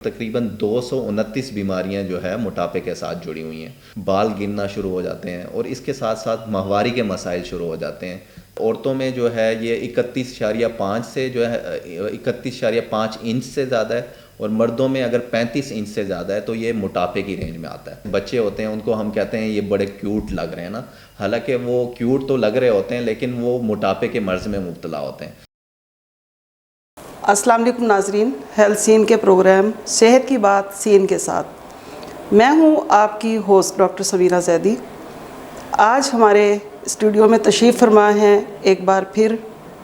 तकरीबन 229 बीमारियां जो है मोटापे के साथ जुड़ी हुई हैं। बाल गिरना शुरू हो जाते हैं और इसके साथ साथ माहवारी के मसाइल शुरू हो जाते हैं। औरतों में जो है ये 31.5 से जो है 31.5 इंच से ज़्यादा है, और मर्दों में अगर 35 इंच से ज़्यादा है तो ये मोटापे की रेंज में आता है। बच्चे होते हैं उनको हम कहते हैं ये बड़े क्यूट लग रहे हैं ना, हालांकि वो क्यूट तो लग रहे होते हैं लेकिन वो मोटापे के मर्ज़ में मुब्तला होते हैं। अस्सलाम वालेकुम नाजरीन, हेल्थ सीन के प्रोग्राम सेहत की बात सीन के साथ मैं हूं आपकी होस्ट डॉक्टर समीरा जैदी। आज हमारे स्टूडियो में तशरीफ़ फरमा हैं एक बार फिर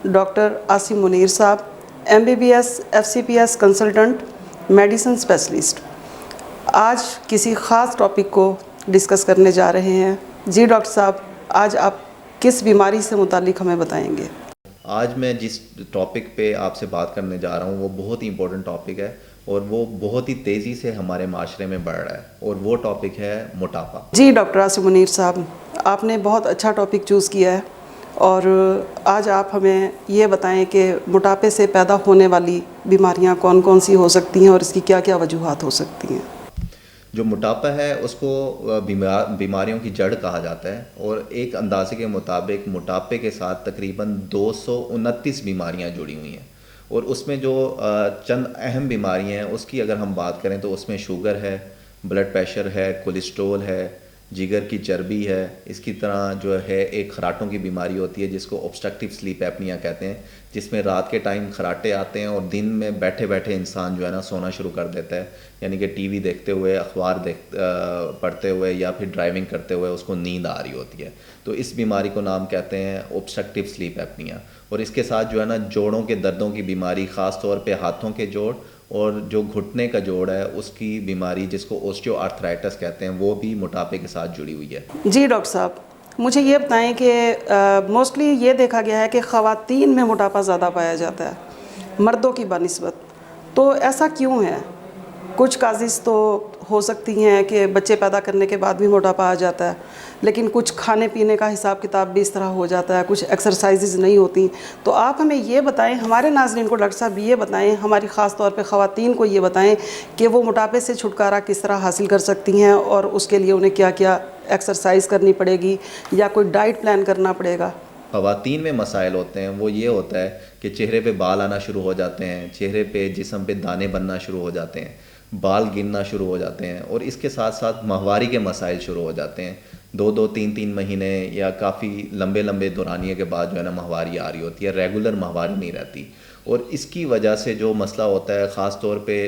डॉक्टर आसिम मुनीर साहब, MBBS FCPS consultant, medicine specialist. आज किसी ख़ास टॉपिक को डिस्कस करने जा रहे हैं। जी डॉक्टर साहब, आज आप किस बीमारी से मुतालिक हमें बताएंगे? आज मैं जिस टॉपिक पे आपसे बात करने जा रहा हूँ वो बहुत ही इम्पोर्टेंट टॉपिक है और वो बहुत ही तेज़ी से हमारे माशरे में बढ़ रहा है, और वो टॉपिक है मोटापा। जी डॉक्टर आसिम मुनीर साहब, आपने बहुत अच्छा टॉपिक चूज़ किया है और आज आप हमें ये बताएं कि मोटापे से पैदा होने वाली बीमारियां कौन कौन सी हो सकती हैं और इसकी क्या क्या वजूहात हो सकती हैं। जो मोटापा है उसको बीमारियों की जड़ कहा जाता है, और एक अंदाजे के मुताबिक मोटापे के साथ तकरीबन 229 बीमारियां जुड़ी हुई हैं। और उसमें जो चंद अहम बीमारियां हैं उसकी अगर हम बात करें तो उसमें शुगर है, ब्लड प्रेशर है, कोलेस्ट्रोल है, जिगर की चर्बी है। इसकी तरह जो है एक खराटों की बीमारी होती है जिसको ऑब्स्ट्रक्टिव स्लीप एपनिया कहते हैं, जिसमें रात के टाइम खराटे आते हैं और दिन में बैठे बैठे इंसान जो है ना सोना शुरू कर देता है, यानी कि टीवी देखते हुए, अखबार पढ़ते हुए या फिर ड्राइविंग करते हुए उसको नींद आ रही होती है। तो इस बीमारी को नाम कहते हैं ऑब्स्ट्रक्टिव स्लीप एपनिया। और इसके साथ जो है ना जोड़ों के दर्दों की बीमारी, ख़ास तौर पे हाथों के जोड़ और जो घुटने का जोड़ है उसकी बीमारी जिसको ओस्टियोआर्थराइटिस कहते हैं, वो भी मोटापे के साथ जुड़ी हुई है। जी डॉक्टर साहब, मुझे ये बताएं कि मोस्टली ये देखा गया है कि ख़वातीन में मोटापा ज़्यादा पाया जाता है मर्दों की बनिस्बत, तो ऐसा क्यों है? कुछ काजिज़ तो हो सकती हैं कि बच्चे पैदा करने के बाद भी मोटापा आ जाता है, लेकिन कुछ खाने पीने का हिसाब किताब भी इस तरह हो जाता है, कुछ एक्सरसाइजेज नहीं होती। तो आप हमें ये बताएं, हमारे नाज़रीन को डॉक्टर साहब ये बताएं, हमारी ख़ास तौर पे ख़वातीन को ये बताएं कि वो मोटापे से छुटकारा किस तरह हासिल कर सकती हैं और उसके लिए उन्हें क्या क्या एक्सरसाइज करनी पड़ेगी या कोई डाइट प्लान करना पड़ेगा। ख़वातीन में मसाइल होते हैं वो ये होता है कि चेहरे पे बाल आना शुरू हो जाते हैं, चेहरे पे जिस्म पे दाने बनना शुरू हो जाते हैं, बाल गिरना शुरू हो जाते हैं, और इसके साथ साथ माहवारी के मसाइल शुरू हो जाते हैं। 2-2, 3-3 महीने या काफ़ी लंबे लंबे दौरानिए के बाद जो है ना माहवारी आ रही होती है, रेगुलर माहवारी नहीं रहती। और इसकी वजह से जो मसला होता है ख़ास तौर पे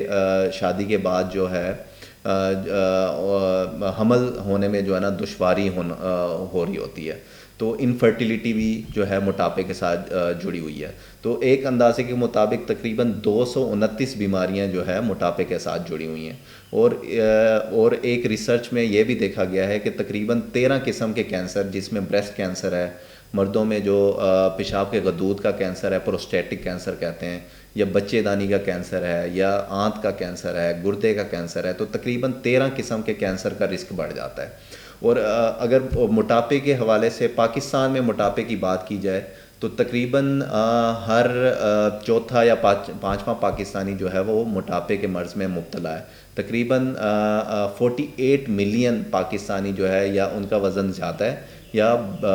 शादी के बाद जो है हमल होने में जो है ना दुश्वारी हो रही होती है। तो इनफर्टिलिटी भी जो है मोटापे के साथ जुड़ी हुई है। तो एक अंदाजे के मुताबिक तकरीबन 229 बीमारियां जो है मोटापे के साथ जुड़ी हुई हैं। और एक रिसर्च में ये भी देखा गया है कि तकरीबन 13 किस्म के कैंसर, जिसमें ब्रेस्ट कैंसर है, मर्दों में जो पेशाब के गदूद का कैंसर है, प्रोस्टेटिक कैंसर कहते हैं, या बच्चेदानी का कैंसर है, या आंत का कैंसर है, गुर्दे का कैंसर है, तो तकरीबन 13 किस्म के कैंसर का रिस्क बढ़ जाता है। और अगर मोटापे के हवाले से पाकिस्तान में मोटापे की बात की जाए तो तकरीबन हर चौथा या पाँचवा पाकिस्तानी जो है वो मोटापे के मर्ज़ में मुब्तला है। तकरीबन 48 मिलियन पाकिस्तानी जो है या उनका वज़न ज़्यादा है या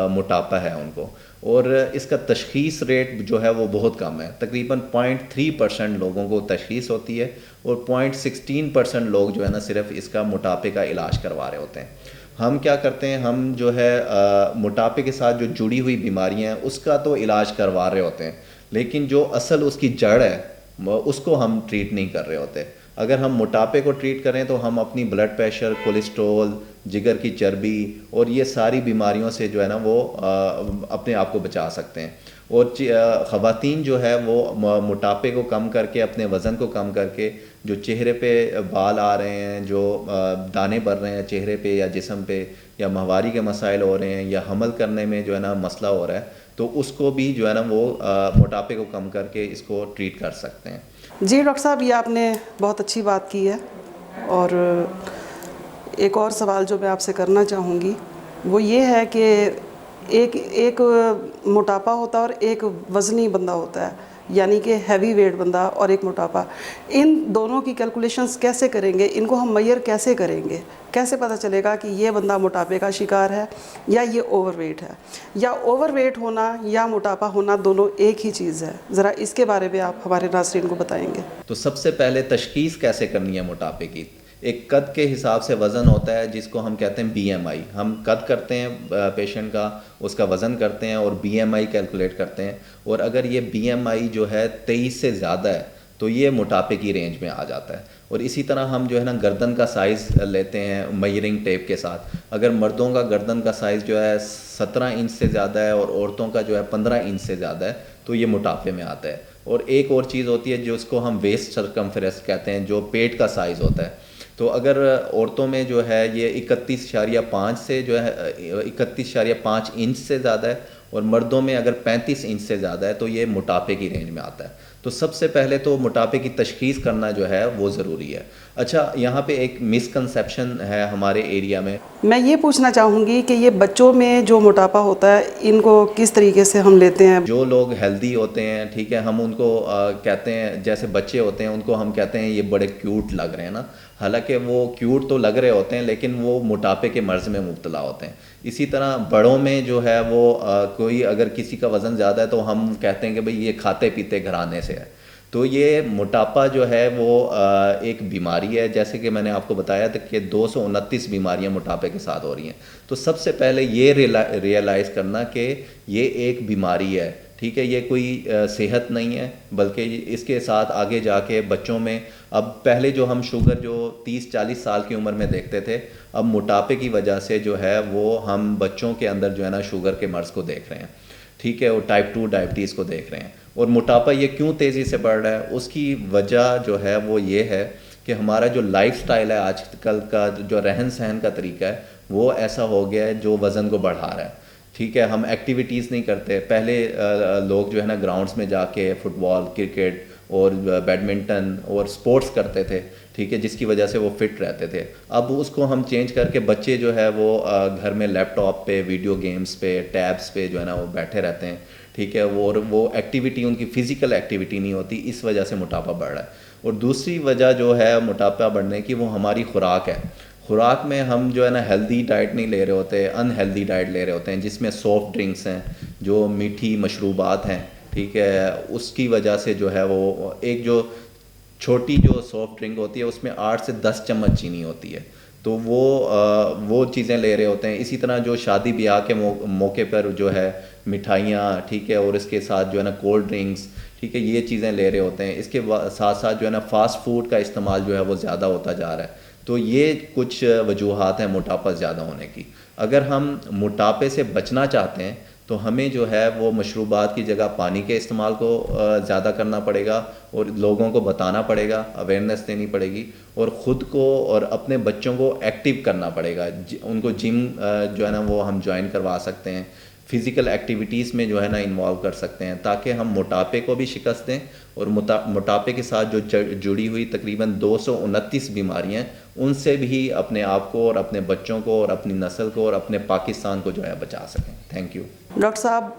मोटापा है उनको, और इसका तशख़ीस रेट जो है वो बहुत कम है। तकरीबन 0.3% लोगों को तशख़ीस होती है और 0.16% लोग जो है ना सिर्फ इसका मोटापे का इलाज करवा रहे होते हैं। हम क्या करते हैं, हम जो है मोटापे के साथ जो जुड़ी हुई बीमारियां हैं उसका तो इलाज करवा रहे होते हैं, लेकिन जो असल उसकी जड़ है उसको हम ट्रीट नहीं कर रहे होते। अगर हम मोटापे को ट्रीट करें तो हम अपनी ब्लड प्रेशर, कोलेस्ट्रॉल, जिगर की चर्बी और ये सारी बीमारियों से जो है ना वो अपने आप को बचा सकते हैं। और ख़वातीन जो है वो मोटापे को कम करके, अपने वज़न को कम करके, जो चेहरे पे बाल आ रहे हैं, जो दाने बढ़ रहे हैं चेहरे पे या जिस्म पे, या माहवारी के मसाइल हो रहे हैं, या हमल करने में जो है ना मसला हो रहा है, तो उसको भी जो है ना वो मोटापे को कम करके इसको ट्रीट कर सकते हैं। जी डॉक्टर साहब, ये आपने बहुत अच्छी बात की है। और एक और सवाल जो मैं आपसे करना चाहूँगी वो ये है कि एक मोटापा होता है और एक वज़नी बंदा होता है। यानी कि हैवी वेट बंदा और एक मोटापा, इन दोनों की कैलकुलेशंस कैसे करेंगे, इनको हम मेजर कैसे करेंगे, कैसे पता चलेगा कि ये बंदा मोटापे का शिकार है या ये ओवरवेट है, या ओवरवेट होना या मोटापा होना दोनों एक ही चीज़ है? ज़रा इसके बारे में आप हमारे नाज़रीन को बताएंगे। तो सबसे पहले तशख़ीस कैसे करनी है मोटापे की? एक कद के हिसाब से वज़न होता है जिसको हम कहते हैं बीएमआई। हम कद करते हैं पेशेंट का, उसका वज़न करते हैं और बीएमआई कैलकुलेट करते हैं, और अगर ये बीएमआई जो है 23 से ज़्यादा है तो ये मोटापे की रेंज में आ जाता है। और इसी तरह हम जो है ना गर्दन का साइज़ लेते हैं मेजरिंग टेप के साथ। अगर मर्दों का गर्दन का साइज़ जो है 17 इंच से ज़्यादा है और औरतों का जो है 15 इंच से ज़्यादा है तो ये मोटापे में आता है। और एक और चीज़ होती है जो उसको हम वेस्ट सर्कमफ्रेंस कहते हैं, जो पेट का साइज़ होता है। तो अगर औरतों में जो है ये 31.5 से जो है 31.5 इंच से ज़्यादा है, और मर्दों में अगर 35 इंच से ज़्यादा है तो ये मोटापे की रेंज में आता है। तो सबसे पहले तो मोटापे की तशख़ीस करना जो है वो ज़रूरी है। अच्छा, यहाँ पे एक मिसकंसेप्शन है हमारे एरिया में। मैं ये पूछना चाहूँगी कि ये बच्चों में जो मोटापा होता है, इनको किस तरीके से हम लेते हैं? जो लोग हेल्दी होते हैं, ठीक है, हम उनको कहते हैं, जैसे बच्चे होते हैं उनको हम कहते हैं ये बड़े क्यूट लग रहे हैं ना। हालांकि वो क्यूट तो लग रहे होते हैं लेकिन वो मोटापे के मर्ज़ में मुब्तला होते हैं। इसी तरह बड़ों में जो है वो कोई अगर किसी का वज़न ज़्यादा है तो हम कहते हैं कि भाई ये खाते पीते घराने से है। तो ये मोटापा जो है वो एक बीमारी है, जैसे कि मैंने आपको बताया था कि 229 बीमारियां मोटापे के साथ हो रही हैं। तो सबसे पहले ये रियलाइज़ करना कि ये एक बीमारी है, ठीक है, ये कोई सेहत नहीं है, बल्कि इसके साथ आगे जाके बच्चों में, अब पहले जो हम शुगर जो 30-40 साल की उम्र में देखते थे, अब मोटापे की वजह से जो है वो हम बच्चों के अंदर जो है ना शुगर के मर्ज़ को देख रहे हैं, ठीक है, और टाइप 2 डायबिटीज़ को देख रहे हैं। और मोटापा ये क्यों तेज़ी से बढ़ रहा है, उसकी वजह जो है वो ये है कि हमारा जो लाइफस्टाइल है, आजकल का जो रहन सहन का तरीका है वो ऐसा हो गया है जो वज़न को बढ़ा रहा है। ठीक है, हम एक्टिविटीज़ नहीं करते। पहले लोग जो है ना ग्राउंड्स में जाके फुटबॉल, क्रिकेट और बैडमिंटन और स्पोर्ट्स करते थे, ठीक है, जिसकी वजह से वो फिट रहते थे। अब उसको हम चेंज करके बच्चे जो है वो घर में लैपटॉप पे, वीडियो गेम्स पे, टैब्स पे जो है ना वो बैठे रहते हैं, ठीक है, वो एक्टिविटी, उनकी फ़िज़िकल एक्टिविटी नहीं होती, इस वजह से मोटापा बढ़ रहा है। और दूसरी वजह जो है मोटापा बढ़ने की, वो हमारी खुराक है। खुराक में हम जो है ना हेल्दी डाइट नहीं ले रहे होते, अनहेल्दी डाइट ले रहे होते हैं, जिसमें सॉफ्ट ड्रिंक्स हैं, जो मीठी मशरूबात हैं, ठीक है, उसकी वजह से जो है वो एक जो छोटी जो सॉफ्ट ड्रिंक होती है उसमें 8 से 10 चम्मच चीनी होती है, तो वो चीज़ें ले रहे होते हैं। इसी तरह जो शादी ब्याह के मौके पर जो है मिठाइयाँ, ठीक है, और इसके साथ जो है ना कोल्ड ड्रिंक्स, ठीक है, ये चीज़ें ले रहे होते हैं। इसके साथ साथ जो है ना फास्ट फूड का इस्तेमाल जो है वो ज़्यादा होता जा रहा है। तो ये कुछ वजूहात हैं मोटापा ज़्यादा होने की। अगर हम मोटापे से बचना चाहते हैं तो हमें जो है वो मशरूबात की जगह पानी के इस्तेमाल को ज़्यादा करना पड़ेगा, और लोगों को बताना पड़ेगा, अवेयरनेस देनी पड़ेगी, और ख़ुद को और अपने बच्चों को एक्टिव करना पड़ेगा। उनको जिम जो है ना वो हम ज्वाइन करवा सकते हैं, फ़िज़िकल एक्टिविटीज़ में जो है ना इन्वॉल्व कर सकते हैं, ताकि हम मोटापे को भी शिकस्त दें, और मोटापे के साथ जो जुड़ी हुई तकरीबन 229 बीमारियाँ हैं उनसे भी अपने आप को और अपने बच्चों को और अपनी नस्ल को और अपने पाकिस्तान को जो है बचा सकें। Thank you. डॉक्टर साहब,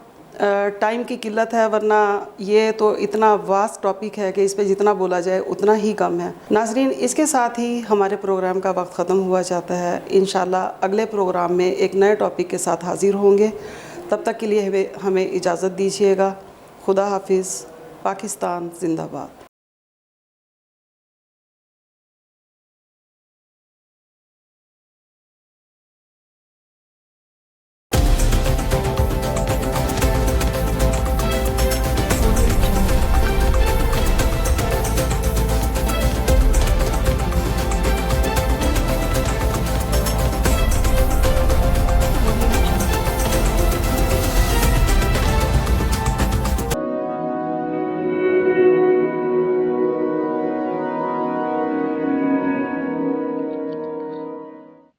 टाइम की किल्लत है, वरना ये तो इतना वास्ट टॉपिक है कि इस पे जितना बोला जाए उतना ही कम है। नाजरीन, इसके साथ ही हमारे प्रोग्राम का वक्त ख़त्म हुआ जाता है। इंशाल्लाह अगले प्रोग्राम में एक नए टॉपिक के साथ हाज़िर होंगे। तब तक के लिए हमें इजाज़त दीजिएगा। खुदा हाफिज़। पाकिस्तान जिंदाबाद।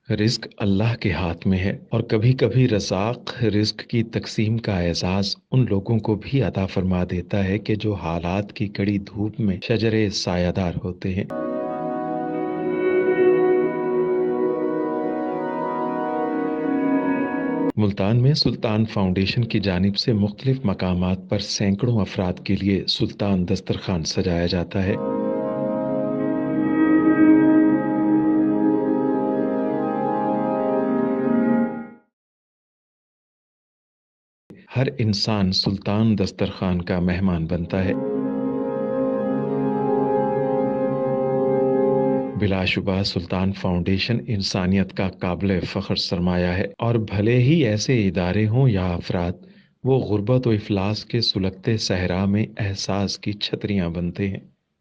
रिज़्क अल्लाह के हाथ में है, और कभी-कभी रज़ाक़ रिज़्क की तक़सीम का एहसास उन लोगों को भी अता फ़रमा देता है कि जो हालात की कड़ी धूप में शजरे सायादार होते हैं। मुल्तान में सुल्तान फाउंडेशन की जानिब से मुख्तलिफ मकामात पर सैकड़ों अफराद के लिए सुल्तान दस्तरखान सजाया जाता है। हर इंसान सुल्तान दस्तरखान का मेहमान बनता है। बिलाशुबा सुल्तान फाउंडेशन इंसानियत का काबिल फ़ख्र सरमाया है, और भले ही ऐसे इदारे हों या अफराद, वो गुर्बत व इफलास के सुलगते सहरा में एहसास की छतरियाँ बनते हैं।